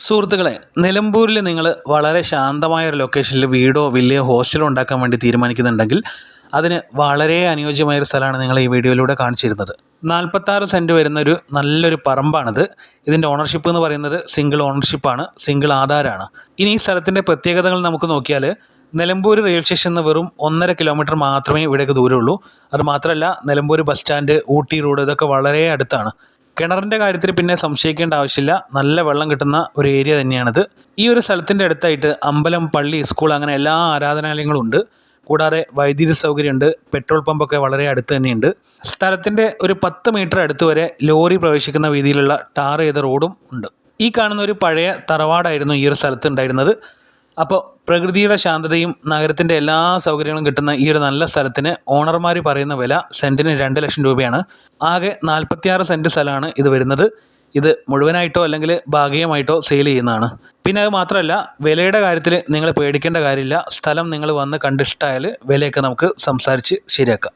സുഹൃത്തുക്കളെ, നിലമ്പൂരിൽ നിങ്ങൾ വളരെ ശാന്തമായ ഒരു ലൊക്കേഷനിൽ വീടോ വലിയ ഹോസ്റ്റലോ ഉണ്ടാക്കാൻ വേണ്ടി തീരുമാനിക്കുന്നുണ്ടെങ്കിൽ അതിന് വളരെ അനുയോജ്യമായൊരു സ്ഥലമാണ് നിങ്ങൾ ഈ വീഡിയോയിലൂടെ കാണിച്ചിരുന്നത്. 46 സെൻറ്റ് വരുന്നൊരു നല്ലൊരു പറമ്പാണിത്. ഇതിൻ്റെ ഓണർഷിപ്പ് എന്ന് പറയുന്നത് സിംഗിൾ ഓണർഷിപ്പാണ്, സിംഗിൾ ആധാരമാണ്. ഇനി ഈ സ്ഥലത്തിൻ്റെ പ്രത്യേകതകൾ നമുക്ക് നോക്കിയാൽ നിലമ്പൂർ റെയിൽവേ സ്റ്റേഷനിൽ നിന്ന് വെറും 1.5 കിലോമീറ്റർ മാത്രമേ ഇവിടേക്ക് ദൂരമുള്ളൂ. അത് മാത്രമല്ല, Nilambur bus stand, Ooty road ഇതൊക്കെ വളരെ അടുത്താണ്. കിണറിൻ്റെ കാര്യത്തിൽ പിന്നെ സംശയിക്കേണ്ട ആവശ്യമില്ല, നല്ല വെള്ളം കിട്ടുന്ന ഒരു ഏരിയ തന്നെയാണിത്. ഈ ഒരു സ്ഥലത്തിൻ്റെ അടുത്തായിട്ട് അമ്പലം, പള്ളി, സ്കൂൾ അങ്ങനെ എല്ലാ ആരാധനാലയങ്ങളും ഉണ്ട്. കൂടാതെ വൈദ്യുതി സൗകര്യമുണ്ട്, പെട്രോൾ പമ്പൊക്കെ വളരെ അടുത്ത് തന്നെയുണ്ട്. സ്ഥലത്തിൻ്റെ ഒരു 10 മീറ്റർ അടുത്ത് വരെ ലോറി പ്രവേശിക്കുന്ന രീതിയിലുള്ള ടാർ ചെയ്ത റോഡും ഉണ്ട്. ഈ കാണുന്ന ഒരു പഴയ തറവാടായിരുന്നു ഈ ഒരു സ്ഥലത്ത് ഉണ്ടായിരുന്നത്. അപ്പോൾ പ്രകൃതിയുടെ ശാന്തതയും നഗരത്തിൻ്റെ എല്ലാ സൗകര്യങ്ങളും കിട്ടുന്ന ഈ ഒരു നല്ല സ്ഥലത്തിന് ഓണർമാർ പറയുന്ന വില സെൻറ്റിന് 2 ലക്ഷം രൂപയാണ്. ആകെ 46 സെൻറ്റ് സ്ഥലമാണ് ഇത് വരുന്നത്. ഇത് മുഴുവനായിട്ടോ അല്ലെങ്കിൽ ഭാഗികമായിട്ടോ സെയിൽ ചെയ്യുന്നതാണ്. പിന്നെ അത് മാത്രമല്ല, വിലയുടെ കാര്യത്തിൽ നിങ്ങൾ പേടിക്കേണ്ട കാര്യമില്ല. സ്ഥലം നിങ്ങൾ വന്ന് കണ്ടിഷ്ടമായാൽ വിലയൊക്കെ നമുക്ക് സംസാരിച്ച് ശരിയാക്കാം.